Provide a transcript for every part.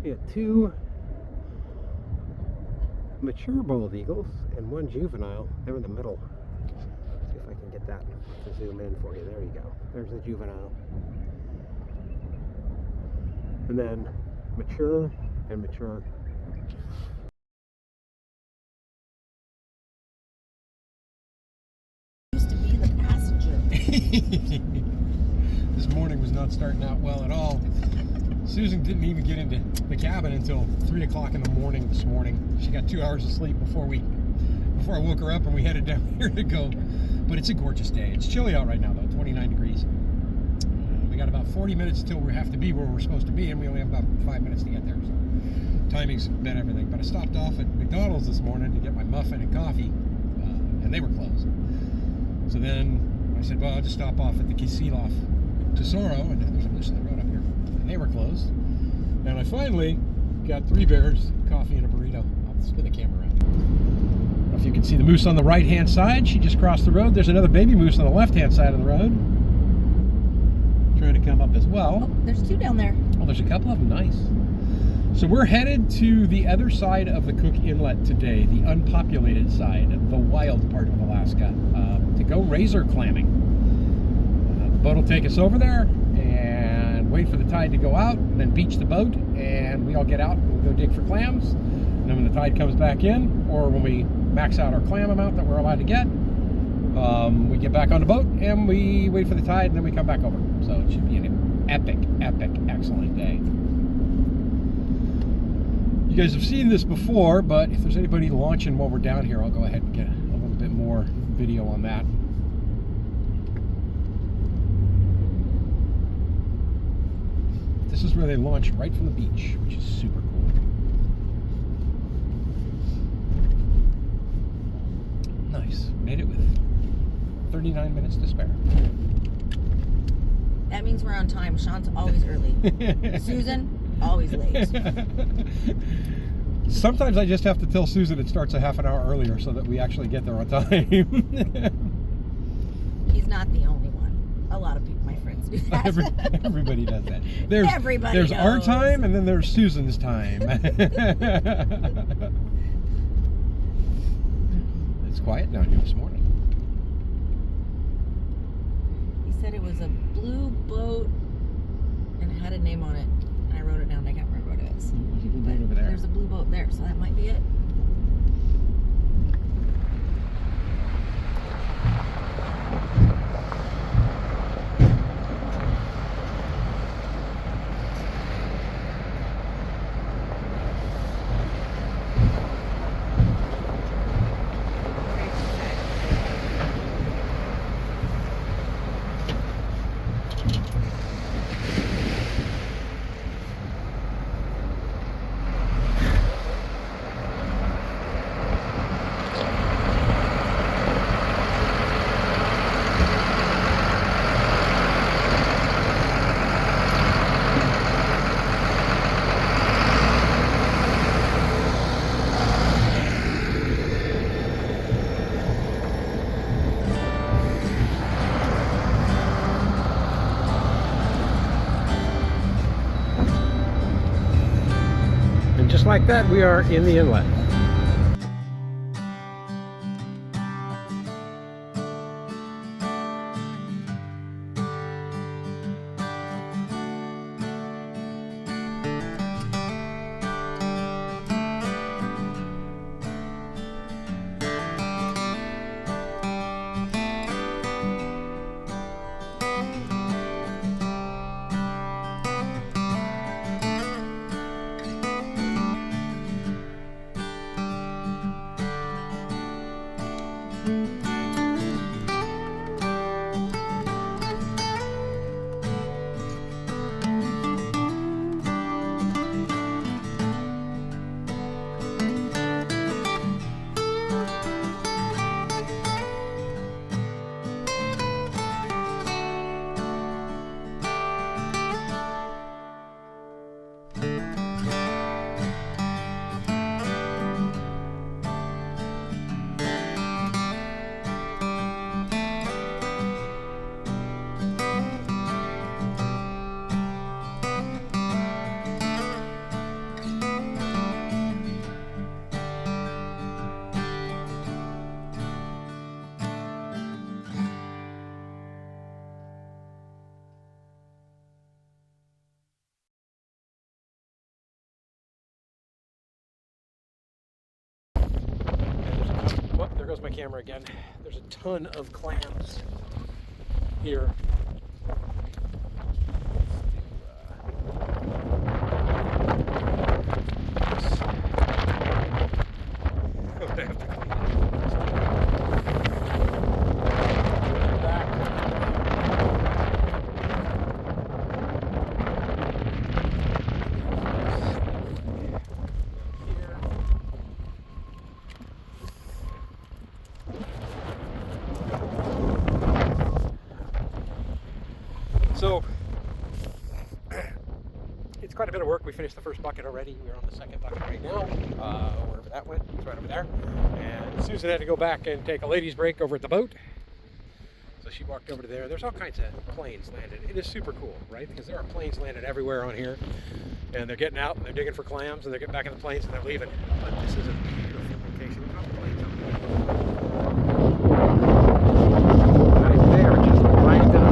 We had 2 mature bald eagles and 1 juvenile. They're in the middle. Let's see if I can get that to zoom in for you. There you go. There's the juvenile. And then mature and mature. Used to be the passenger. This morning was not starting out well at all. Susan didn't even get into the cabin until 3 o'clock in the morning this morning. She got 2 hours of sleep before I woke her up and we headed down here to go. But it's a gorgeous day. It's chilly out right now though, 29 degrees. We got about 40 minutes till we have to be where we're supposed to be, and we only have about 5 minutes to get there. So timing's been everything. But I stopped off at McDonald's this morning to get my muffin and coffee, and they were closed. So then I said, well, I'll just stop off at the Kasilof Tesoro, and there's a moose on the road up here. And they were closed. And I finally got 3 bears, coffee, and a burrito. I'll spin the camera around. I don't know if you can see the moose on the right-hand side. She just crossed the road. There's another baby moose on the left-hand side of the road, trying to come up as well. Oh, there's 2 down there. Oh, there's a couple of them. Nice. So we're headed to the other side of the Cook Inlet today, the unpopulated side, the wild part of Alaska, to go razor clamming. The boat will take us over there and wait for the tide to go out, and then beach the boat, and we all get out and go dig for clams. And then when the tide comes back in, or when we max out our clam amount that we're allowed to get, we get back on the boat and we wait for the tide, and then we come back over. So it should be an epic, excellent day. You guys have seen this before, but if there's anybody launching while we're down here, I'll go ahead and get a little bit more video on that. This is where they launch right from the beach, which is super cool. Nice. Made it with 39 minutes to spare. That means we're on time. Sean's always early. Susan, always late. Sometimes I just have to tell Susan it starts a half an hour earlier so that we actually get there on time. He's not the only one. A lot of people, my friends, do that. Everybody does that. There's our time, and then there's Susan's time. It's quiet down here this morning. He said it was a blue boat and it had a name on it. And I wrote it down. I can't remember what it is. There's a blue boat over there. There's a blue boat there, so that might be it. Just like that, we are in the inlet. goes my camera again. There's a ton of clams here. So it's quite a bit of work. We finished the first bucket already. We're on the second bucket right now. Wherever that went, it's right over there. And Susan had to go back and take a ladies' break over at the boat. So she walked over to there. There's all kinds of planes landed. It is super cool, right? Because there are planes landed everywhere on here. And they're getting out and they're digging for clams and they're getting back in the planes and they're leaving. But this is a beautiful location. Look how the planes are. Right there, just lined up.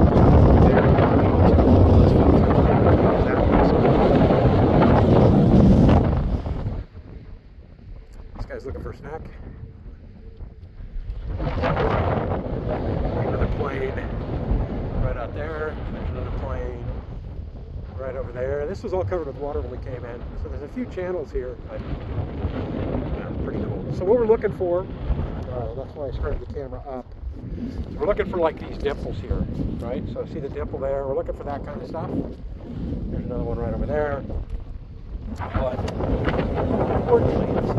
This guy's looking for a snack. Another plane right out there. There's another plane right over there. This was all covered with water when we came in. So there's a few channels here, but pretty cool. So what we're looking for, that's why I started the camera up. So we're looking for like these dimples here, right? So see the dimple there? We're looking for that kind of stuff. There's another one right over there. But importantly, let's see.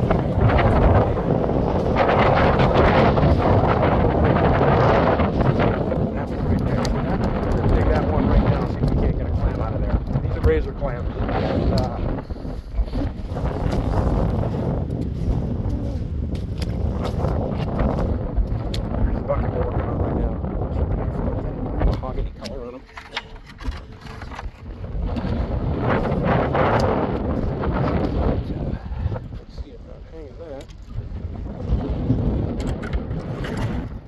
That one's right there. Let's take that one right now, see if we can't get a clam out of there. These are razor clams. There's the bucket we're working on right now. Mahogany color on them. Let's see about hanging that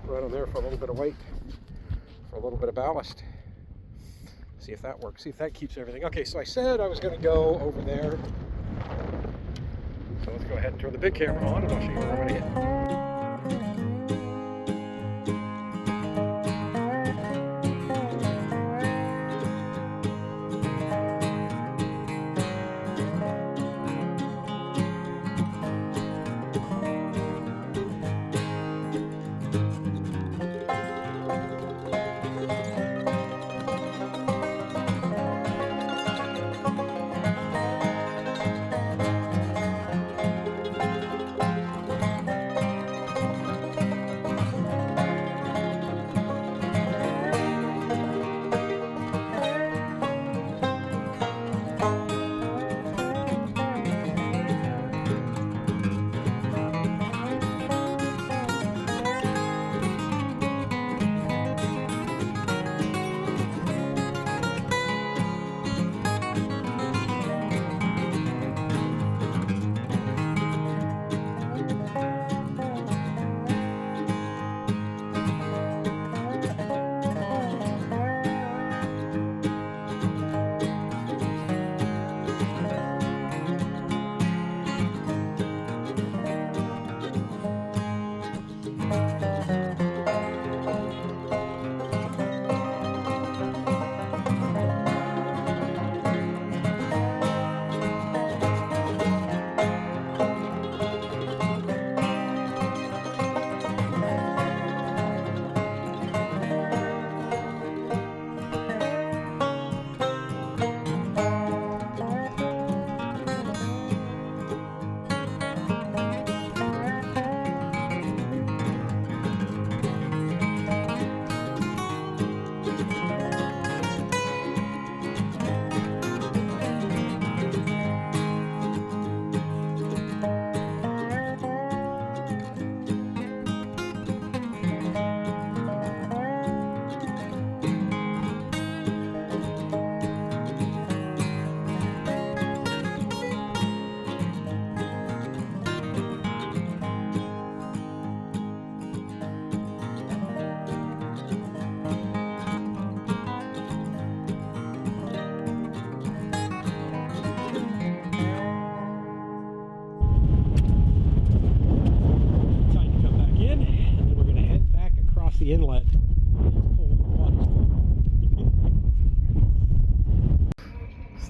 right on there for a little bit of weight, for a little bit of ballast. See if that works, see if that keeps everything. Okay, so I said I was going to go over there. So let's go ahead and turn the big camera on and I'll show you where I'm going to hit.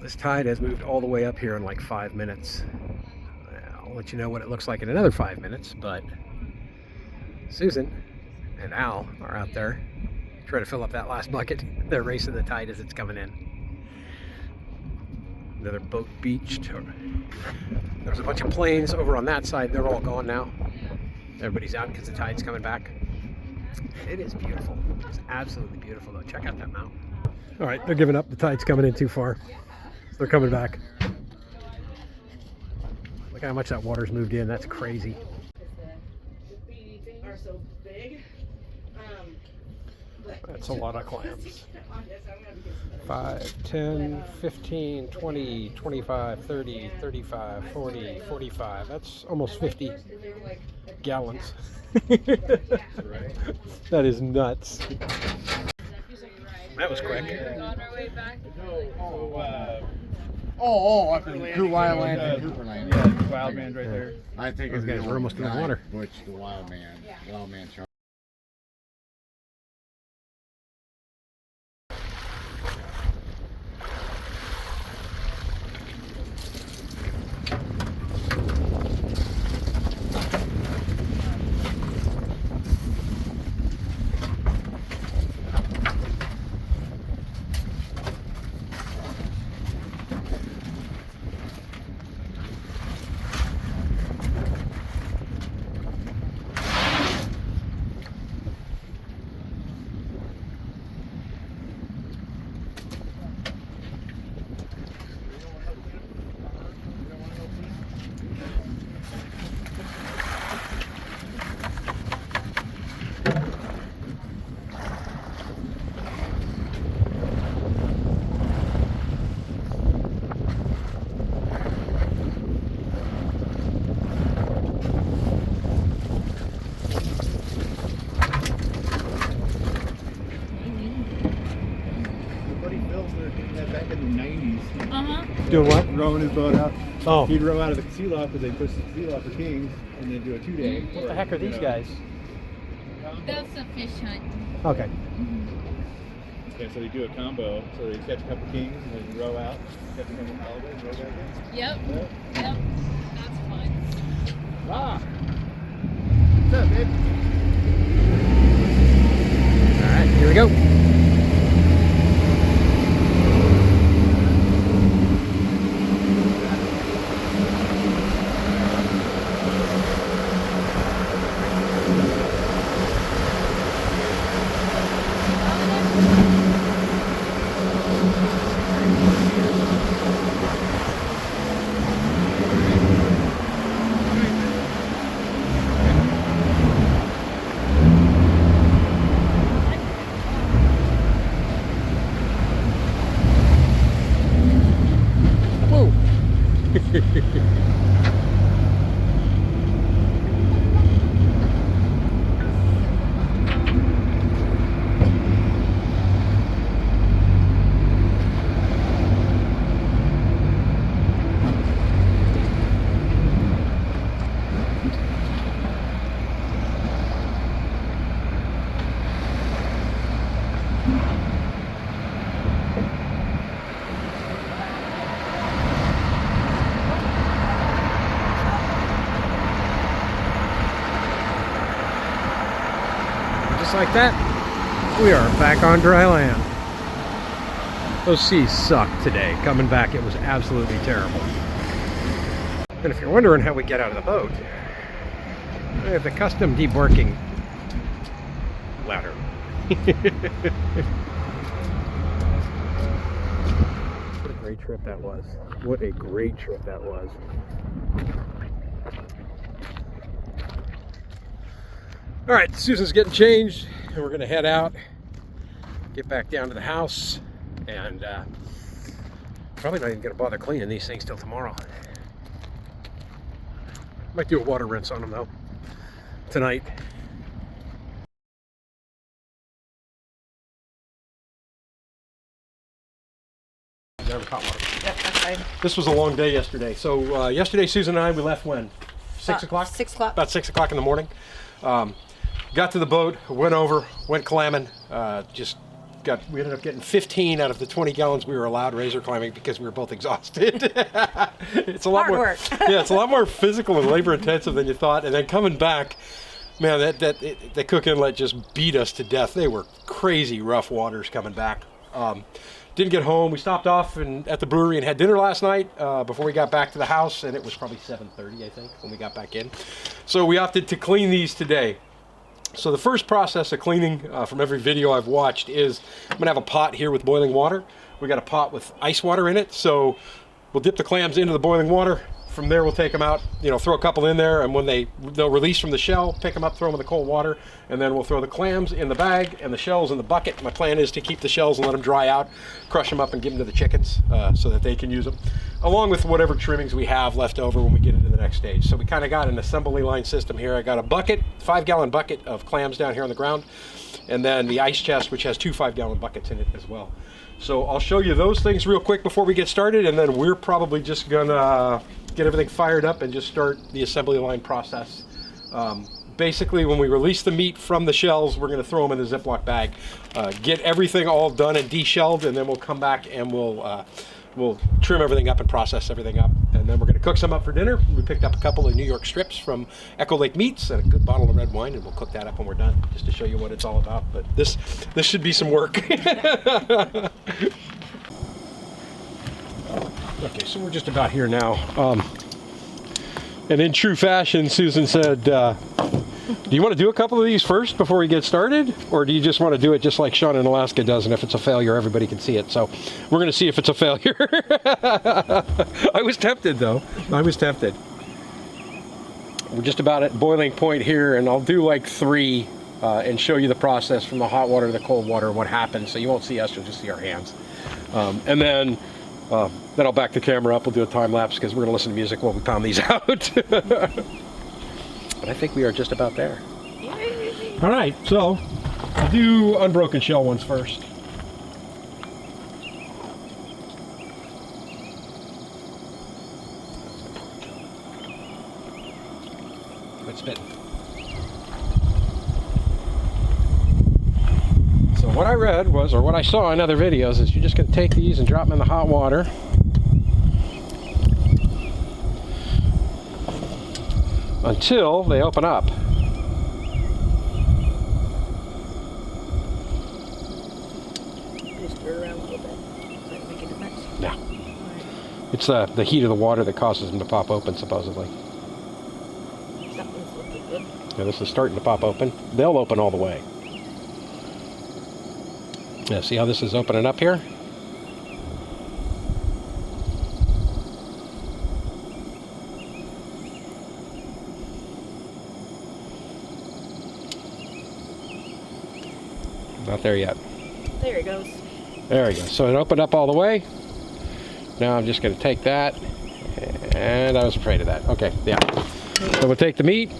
This tide has moved all the way up here in like 5 minutes. I'll let you know what it looks like in another 5 minutes, but Susan and Al are out there trying to fill up that last bucket. They're racing the tide as it's coming in. Another boat beached. There's a bunch of planes over on that side. They're all gone now. Everybody's out because the tide's coming back. It is beautiful. It's absolutely beautiful though. Check out that mountain. All right, they're giving up. The tide's coming in too far. They're coming back. Look how much that water's moved in. That's crazy. That's a lot of clams. 5, 10, 15, 20, 25, 30, 35, 40, 45. That's almost 50 gallons. That is nuts. That was quick. Up in Wildland and Cooperland. Yeah, Wildman's right there. I think Those guys are almost in the water. Butch the Wildman. Wildman Charlie. Back in the 90s. Doing what? Rowing his boat out. Oh. He'd row out of the sea loft because they push the sea loft for kings and then do a 2-day. What the heck are these guys? That's a fish hunt. Okay. Yeah, so they do a combo. So they catch a couple kings and then row out, catch a couple halibut, and row back in. Yep. Yep. That's fun. Ah! What's up, babe? All right, here we go. Just like that, we are back on dry land. Those seas sucked today. Coming back, it was absolutely terrible. And if you're wondering how we get out of the boat, we have the custom debarking ladder. What a great trip that was. What a great trip that was. All right, Susan's getting changed, and we're gonna head out, get back down to the house, and probably not even gonna bother cleaning these things till tomorrow. Might do a water rinse on them though, tonight. Never caught water. Yep, that's fine. This was a long day yesterday. So yesterday, Susan and I, we left when? 6 o'clock? 6 o'clock. About 6 o'clock in the morning. Got to the boat, went over, went clamming, just we ended up getting 15 out of the 20 gallons we were allowed razor climbing because we were both exhausted. It's a lot Hard more work. Yeah, it's a lot more physical and labor intensive than you thought. And then coming back, man, the Cook Inlet just beat us to death. They were crazy rough waters coming back. Didn't get home. We stopped off at the brewery and had dinner last night before we got back to the house, and it was probably 7:30, I think, when we got back in. So we opted to clean these today. So the first process of cleaning from every video I've watched is I'm gonna have a pot here with boiling water. We got a pot with ice water in it, so we'll dip the clams into the boiling water. From there, we'll take them out, throw a couple in there, and when they'll release from the shell, pick them up, throw them in the cold water, and then we'll throw the clams in the bag and the shells in the bucket. My plan is to keep the shells and let them dry out, crush them up and give them to the chickens so that they can use them, along with whatever trimmings we have left over when we get into the next stage. So we kind of got an assembly line system here. I got a bucket, 5-gallon bucket of clams down here on the ground, and then the ice chest, which has 2 5-gallon buckets in it as well. So I'll show you those things real quick before we get started, and then we're probably just gonna get everything fired up and just start the assembly line process. Basically, when we release the meat from the shells, we're gonna throw them in the Ziploc bag, get everything all done and de-shelled, and then we'll come back and we'll trim everything up and process everything up. And then we're gonna cook some up for dinner. We picked up a couple of New York strips from Echo Lake Meats and a good bottle of red wine, and we'll cook that up when we're done, just to show you what it's all about. But this should be some work. Okay, so we're just about here now. And in true fashion, Susan said, do you want to do a couple of these first before we get started? Or do you just want to do it just like Sean in Alaska does, and if it's a failure, everybody can see it? So we're going to see if it's a failure. I was tempted, though. I was tempted. We're just about at boiling point here, and I'll do like 3 and show you the process from the hot water to the cold water, what happens. So you won't see us, you'll just see our hands. And then I'll back the camera up. We'll do a time lapse because we're going to listen to music while we pound these out. But I think we are just about there. Yay. All right, so I'll do unbroken shell ones first. Good spitting. So what I read was, or what I saw in other videos, is you're just going to take these and drop them in the hot water. Until they open up. Just stir around a little bit. Does that make a difference? No. It's the heat of the water that causes them to pop open, supposedly. Something's looking good. Yeah, this is starting to pop open. They'll open all the way. Yeah, see how this is opening up here? Not there yet. There it goes. There we go. So it opened up all the way. Now I'm just going to take that, and I was afraid of that. Okay, yeah. So we'll take the meat,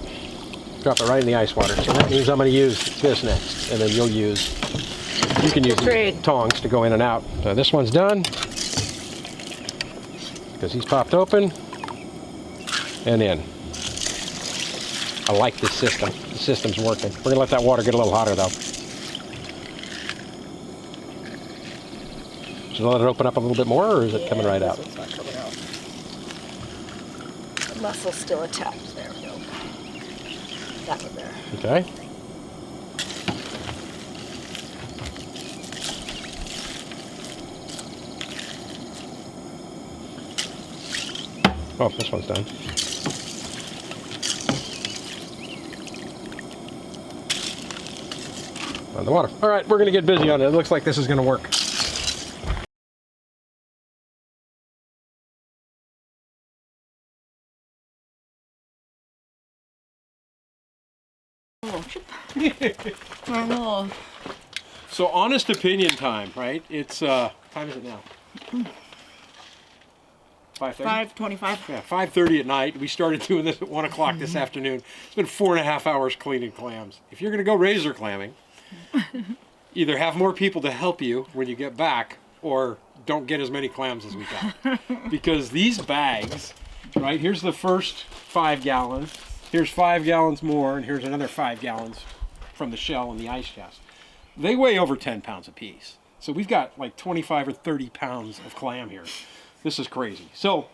drop it right in the ice water. So that means I'm going to use this next, and then you can use these tongs to go in and out. So this one's done, because he's popped open, and in. I like this system. The system's working. We're going to let that water get a little hotter, though. Should I let it open up a little bit more, or is it coming right out? It's not coming out. The muscle's still attached. There we go. That one there. Okay. Oh, this one's done. On the water. All right, we're going to get busy on it. It looks like this is going to work. So honest opinion time, right? It's time is it now? 5:30? 5:25. Yeah, 5:30 at night. We started doing this at 1 o'clock this afternoon. It's been 4.5 hours cleaning clams. If you're going to go razor clamming, either have more people to help you when you get back, or don't get as many clams as we got. Because these bags, right, here's the first 5 gallons. Here's 5 gallons more, and here's another 5 gallons from the shell and the ice chest. They weigh over 10 pounds a piece. So we've got like 25 or 30 pounds of clam here. This is crazy. So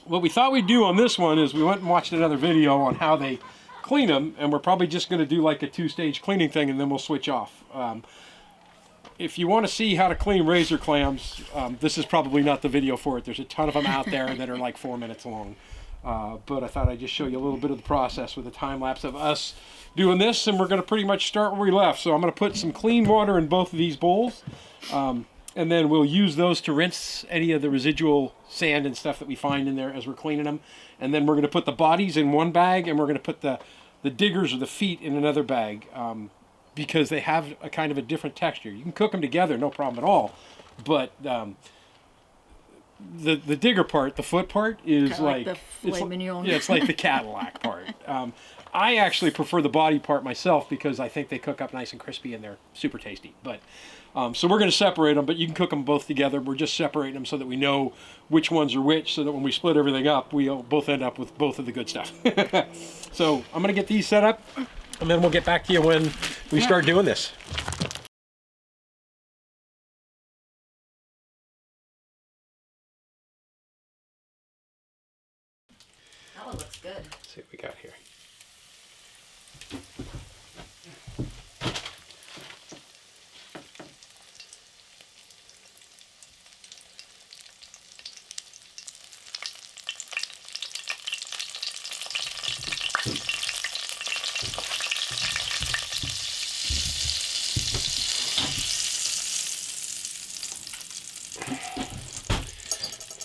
what we thought we'd do on this one is we went and watched another video on how they clean them, and we're probably just going to do like a 2-stage cleaning thing, and then we'll switch off. If you want to see how to clean razor clams, this is probably not the video for it. There's a ton of them out there that are like 4 minutes long. But I thought I'd just show you a little bit of the process with a time lapse of us doing this, and we're going to pretty much start where we left. So I'm going to put some clean water in both of these bowls, and then we'll use those to rinse any of the residual sand and stuff that we find in there as we're cleaning them. And then we're going to put the bodies in one bag, and we're going to put the diggers or the feet in another bag, because they have a kind of a different texture. You can cook them together, no problem at all, but the digger part, the foot part, is Kinda like the filet it's, mignon. yeah, it's like the Cadillac part. I actually prefer the body part myself because I think they cook up nice and crispy and they're super tasty. But so we're going to separate them, but you can cook them both together. We're just separating them so that we know which ones are which, so that when we split everything up, we both end up with both of the good stuff. So I'm going to get these set up, and then we'll get back to you when we start doing this. That one looks good. Let's see what we got here.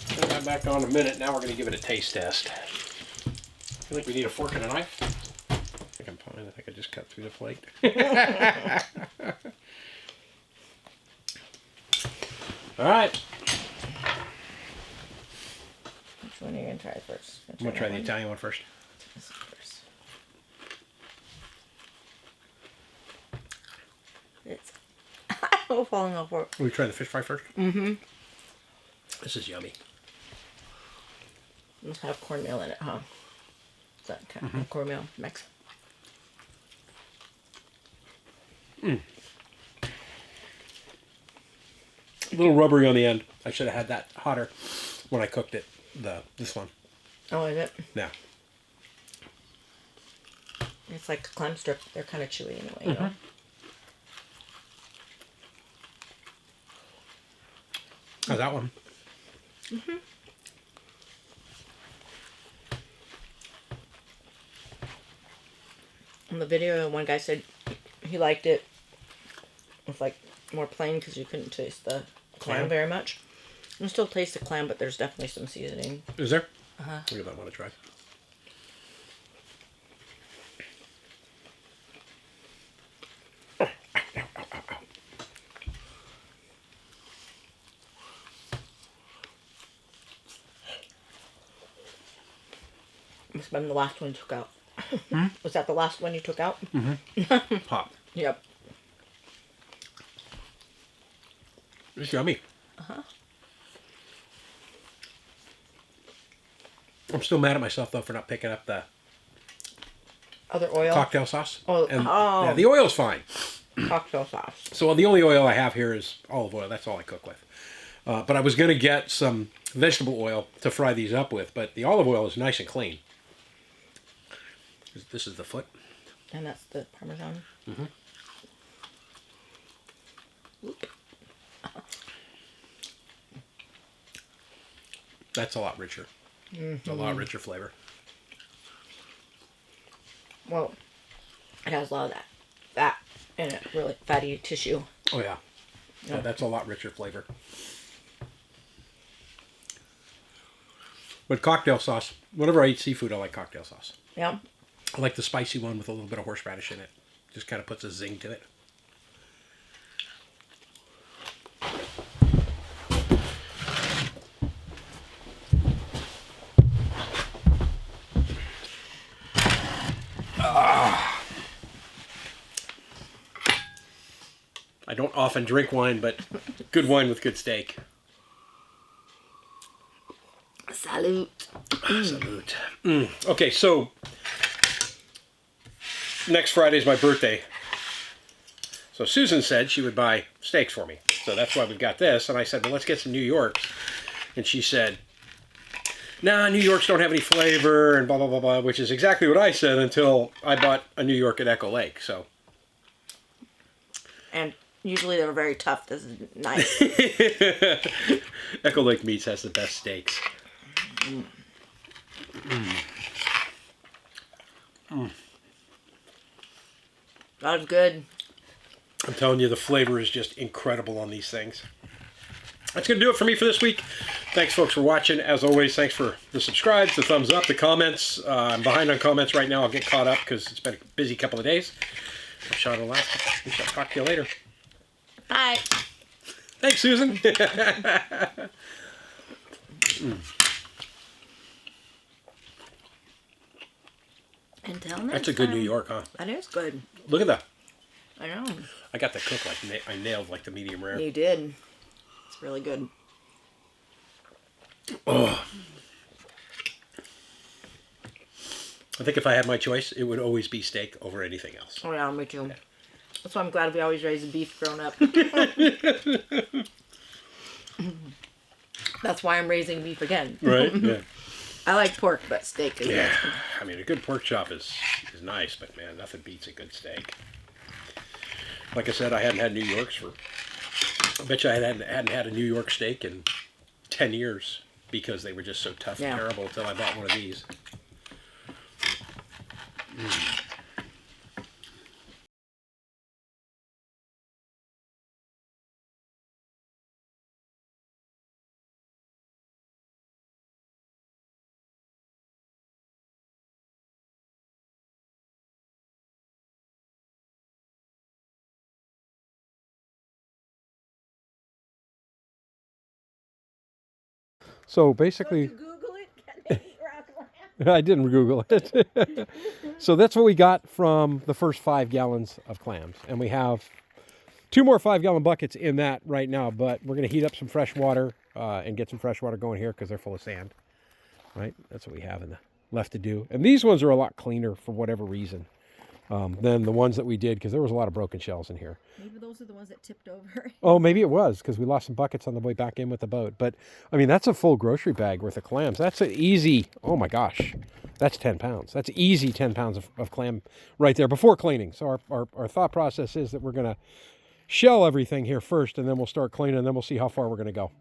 Put that back on a minute. Now we're going to give it a taste test. I feel like we need a fork and a knife. I think I'm fine. I think I just cut through the plate. All right. Which one are you going to try first? I'm going to try the Italian one first. This one first. It's falling off. Will we try the fish fry first? Mm-hmm. This is yummy. Must have cornmeal in it, huh? Is that kind of cornmeal mix? A little rubbery on the end. I should have had that hotter when I cooked it. This one. Oh, is it? Yeah. It's like a clam strip. They're kind of chewy in a way, you know? How's that one? Mm-hmm. In the video, one guy said he liked it with like more plain because you couldn't taste the clam very much. You can still taste the clam, but there's definitely some seasoning. Is there? Uh-huh. I'll give that one a try. Must have been the last one you took out. Was that the last one you took out? Pop. Yep. It's yummy. Uh-huh. I'm still mad at myself though for not picking up the Other oil? cocktail sauce. Oh, Yeah, the oil's fine. Cocktail sauce. So the only oil I have here is olive oil. That's all I cook with. But I was going to get some vegetable oil to fry these up with, but the olive oil is nice and clean. This is the foot. And that's the Parmesan. Mm-hmm. That's a lot richer. Mm-hmm. A lot richer flavor. Well, it has a lot of that fat in it, really fatty tissue. Oh yeah. Yeah, that's a lot richer flavor. But cocktail sauce, whenever I eat seafood, I like cocktail sauce. Yeah. I like the spicy one with a little bit of horseradish in it. Just kind of puts a zing to it. I don't often drink wine, but good wine with good steak. Salute. Salute. Okay, so next Friday is my birthday. So Susan said she would buy steaks for me. So that's why we've got this. And I said, well, let's get some New Yorks. And she said, nah, New Yorks don't have any flavor and blah, blah, blah, blah, which is exactly what I said until I bought a New York at Echo Lake. So. And usually they're very tough. This is nice. Echo Lake Meats has the best steaks. That was good. I'm telling you, the flavor is just incredible on these things. That's going to do it for me for this week. Thanks, folks, for watching. As always, thanks for the subscribes, the thumbs up, the comments. I'm behind on comments right now. I'll get caught up because it's been a busy couple of days. I'm Sean Alaska. We shall talk to you later. Bye. Thanks, Susan. Until next That's a good time. New York, huh? That is good. Look at that. I know. I got the cook like I nailed like the medium rare. You did. It's really good. Oh. I think if I had my choice, it would always be steak over anything else. Oh yeah, me too. That's why I'm glad we always raised beef growing up. That's why I'm raising beef again. Right? Yeah. I like pork, but steak is Yeah. good. I mean, a good pork chop is nice, but man, nothing beats a good steak. Like I said, I hadn't had New Yorks for... I bet you I hadn't had a New York steak in 10 years because they were just so tough and terrible until I bought one of these. So basically... Google it? Can they eat rock lamb? I didn't Google it. So that's what we got from the first 5 gallons of clams. And we have 2 more 5-gallon buckets in that right now, but we're going to heat up some fresh water and get some fresh water going here because they're full of sand. Right? That's what we have left to do. And these ones are a lot cleaner for whatever reason than the ones that we did because there was a lot of broken shells in here. Maybe those are the ones that tipped over. Oh, maybe it was because we lost some buckets on the way back in with the boat. But, I mean, that's a full grocery bag worth of clams. That's an easy, oh my gosh, that's 10 pounds. That's easy 10 pounds of clam right there before cleaning. So our thought process is that we're going to shell everything here first, and then we'll start cleaning, and then we'll see how far we're going to go.